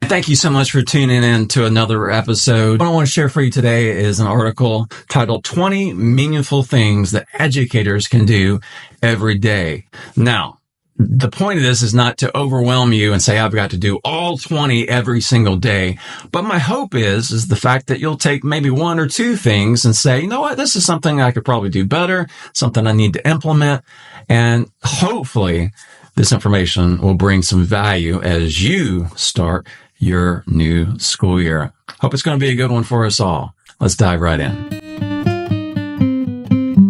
Thank you so much for tuning in to another episode. What I want to share for you today is an article titled 20 Meaningful Things That Educators Can Do Every Day. Now, the point of this is not to overwhelm you and say, I've got to do all 20 every single day. But my hope is the fact that you'll take maybe one or two things and say, you know what, this is something I could probably do better, something I need to implement. And hopefully this information will bring some value as you start your new school year. Hope it's going to be a good one for us all. Let's dive right in.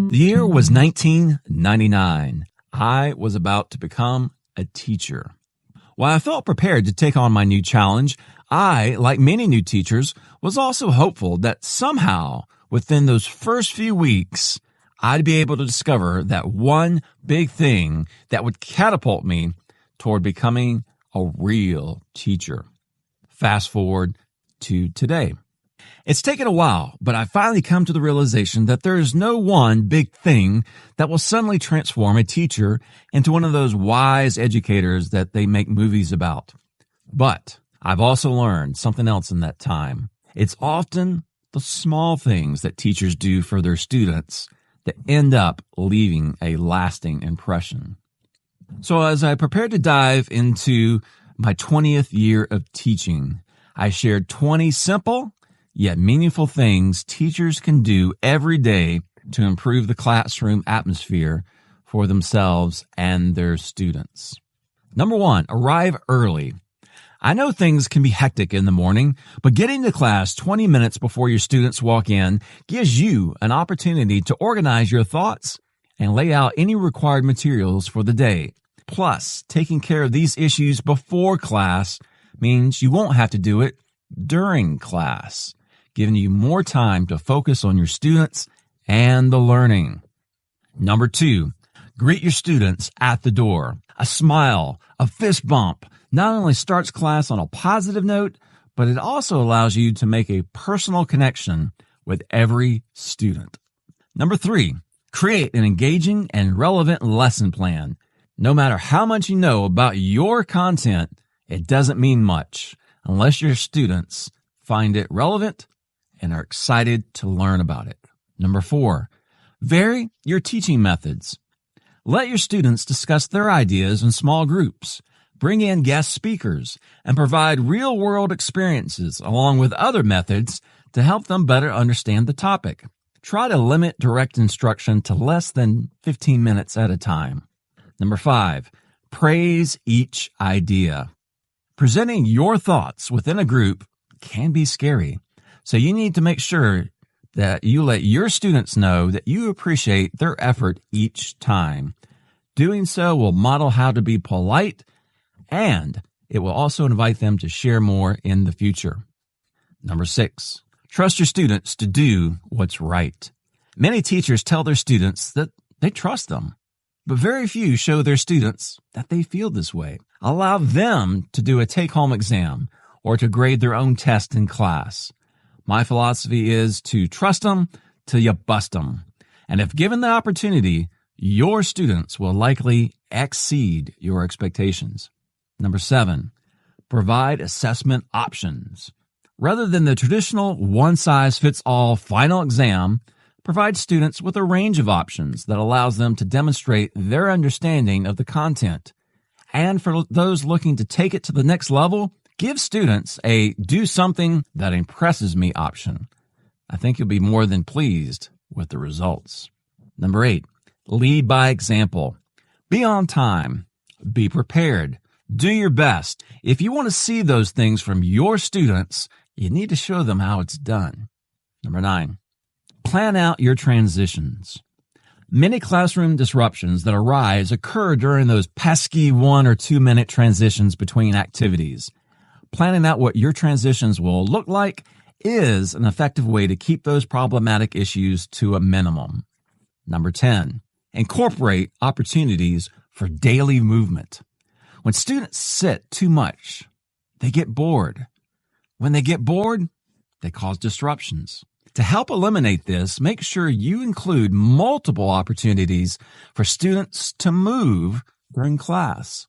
The year was 1999. I was about to become a teacher. While I felt prepared to take on my new challenge, I, like many new teachers, was also hopeful that somehow within those first few weeks, I'd be able to discover that one big thing that would catapult me toward becoming a real teacher. Fast forward to today. It's taken a while, but I've finally come to the realization that there is no one big thing that will suddenly transform a teacher into one of those wise educators that they make movies about. But I've also learned something else in that time. It's often the small things that teachers do for their students that end up leaving a lasting impression. So as I prepared to dive into my 20th year of teaching, I shared 20 simple yet meaningful things teachers can do every day to improve the classroom atmosphere for themselves and their students. Number 1, arrive early. I know things can be hectic in the morning, but getting to class 20 minutes before your students walk in gives you an opportunity to organize your thoughts and lay out any required materials for the day. Plus, taking care of these issues before class means you won't have to do it during class, giving you more time to focus on your students and the learning. Number 2, greet your students at the door. A smile, a fist bump, not only starts class on a positive note, but it also allows you to make a personal connection with every student. Number 3, create an engaging and relevant lesson plan. No matter how much you know about your content, it doesn't mean much unless your students find it relevant and are excited to learn about it. Number 4, vary your teaching methods. Let your students discuss their ideas in small groups, bring in guest speakers, and provide real-world experiences along with other methods to help them better understand the topic. Try to limit direct instruction to less than 15 minutes at a time. Number 5, praise each idea. Presenting your thoughts within a group can be scary, so you need to make sure that you let your students know that you appreciate their effort each time. Doing so will model how to be polite, and it will also invite them to share more in the future. Number 6, trust your students to do what's right. Many teachers tell their students that they trust them, but very few show their students that they feel this way. Allow them to do a take-home exam or to grade their own test in class. My philosophy is to trust them till you bust them. And if given the opportunity, your students will likely exceed your expectations. Number 7, provide assessment options. Rather than the traditional one-size-fits-all final exam, provide students with a range of options that allows them to demonstrate their understanding of the content. And for those looking to take it to the next level, give students a do something that impresses me option. I think you'll be more than pleased with the results. Number 8, lead by example. Be on time. Be prepared. Do your best. If you want to see those things from your students, you need to show them how it's done. Number 9, plan out your transitions. Many classroom disruptions that arise occur during those pesky 1 or 2 minute transitions between activities. Planning out what your transitions will look like is an effective way to keep those problematic issues to a minimum. Number 10, incorporate opportunities for daily movement. When students sit too much, they get bored. When they get bored, they cause disruptions. To help eliminate this, make sure you include multiple opportunities for students to move during class.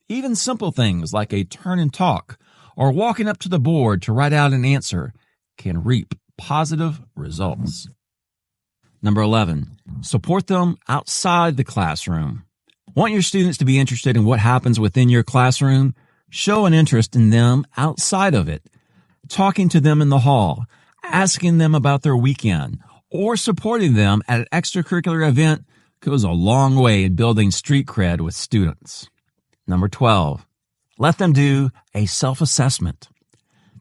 Even simple things like a turn and talk or walking up to the board to write out an answer can reap positive results. Number 11, support them outside the classroom. Want your students to be interested in what happens within your classroom? Show an interest in them outside of it. Talking to them in the hall, asking them about their weekend, or supporting them at an extracurricular event goes a long way in building street cred with students. Number 12, let them do a self-assessment.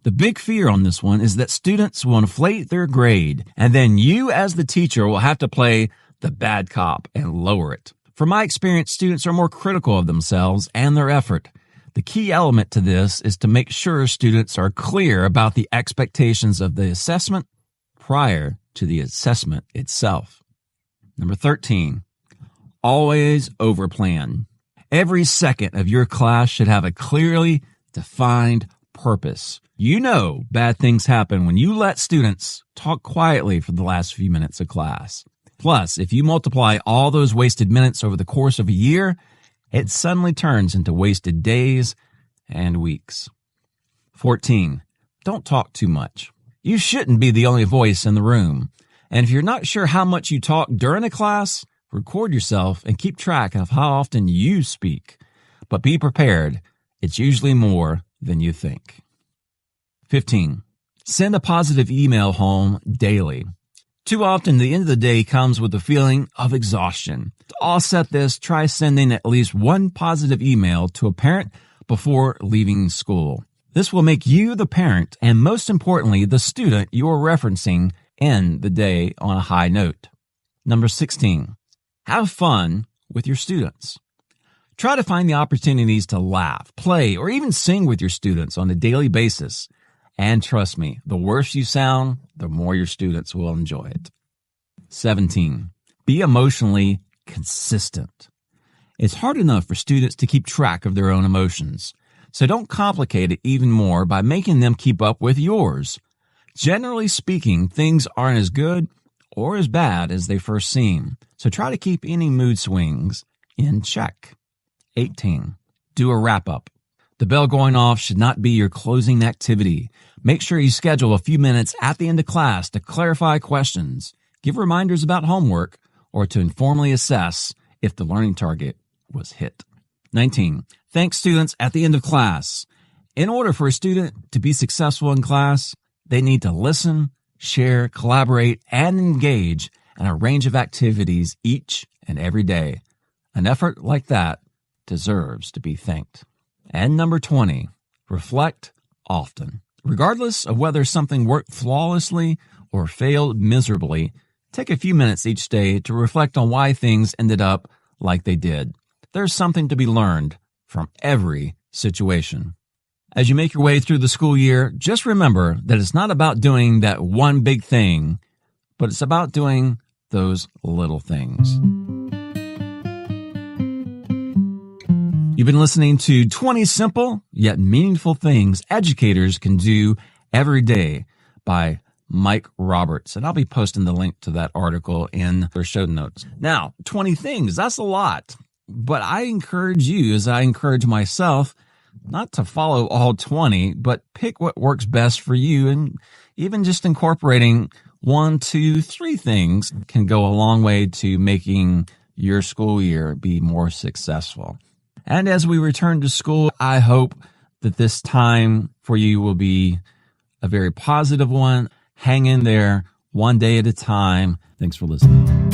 The big fear on this one is that students will inflate their grade, and then you as the teacher will have to play the bad cop and lower it. From my experience, students are more critical of themselves and their effort. The key element to this is to make sure students are clear about the expectations of the assessment prior to the assessment itself. Number 13, always overplan. Every second of your class should have a clearly defined purpose. You know bad things happen when you let students talk quietly for the last few minutes of class. Plus, if you multiply all those wasted minutes over the course of a year, it suddenly turns into wasted days and weeks. 14, don't talk too much. You shouldn't be the only voice in the room. And if you're not sure how much you talk during a class, record yourself and keep track of how often you speak. But be prepared. It's usually more than you think. 15, send a positive email home daily. Too often, the end of the day comes with a feeling of exhaustion. To offset this, try sending at least one positive email to a parent before leaving school. This will make you the parent and, most importantly, the student you are referencing end the day on a high note. Number 16, have fun with your students. Try to find the opportunities to laugh, play, or even sing with your students on a daily basis. And trust me, the worse you sound, the more your students will enjoy it. 17, be emotionally consistent. It's hard enough for students to keep track of their own emotions, so don't complicate it even more by making them keep up with yours. Generally speaking, things aren't as good or as bad as they first seem, so try to keep any mood swings in check. 18, do a wrap-up. The bell going off should not be your closing activity. Make sure you schedule a few minutes at the end of class to clarify questions, give reminders about homework, or to informally assess if the learning target was hit. 19, thank students at the end of class. In order for a student to be successful in class, they need to listen, share, collaborate, and engage in a range of activities each and every day. An effort like that deserves to be thanked. And number 20, reflect often. Regardless of whether something worked flawlessly or failed miserably, take a few minutes each day to reflect on why things ended up like they did. There's something to be learned from every situation. As you make your way through the school year, just remember that it's not about doing that one big thing, but it's about doing those little things. You've been listening to 20 simple yet meaningful things educators can do every day by Mike Roberts. And I'll be posting the link to that article in their show notes. Now, 20 things, that's a lot. But I encourage you, as I encourage myself, not to follow all 20, but pick what works best for you. And even just incorporating 1, 2, 3 things can go a long way to making your school year be more successful. And as we return to school, I hope that this time for you will be a very positive one. Hang in there, one day at a time. Thanks for listening.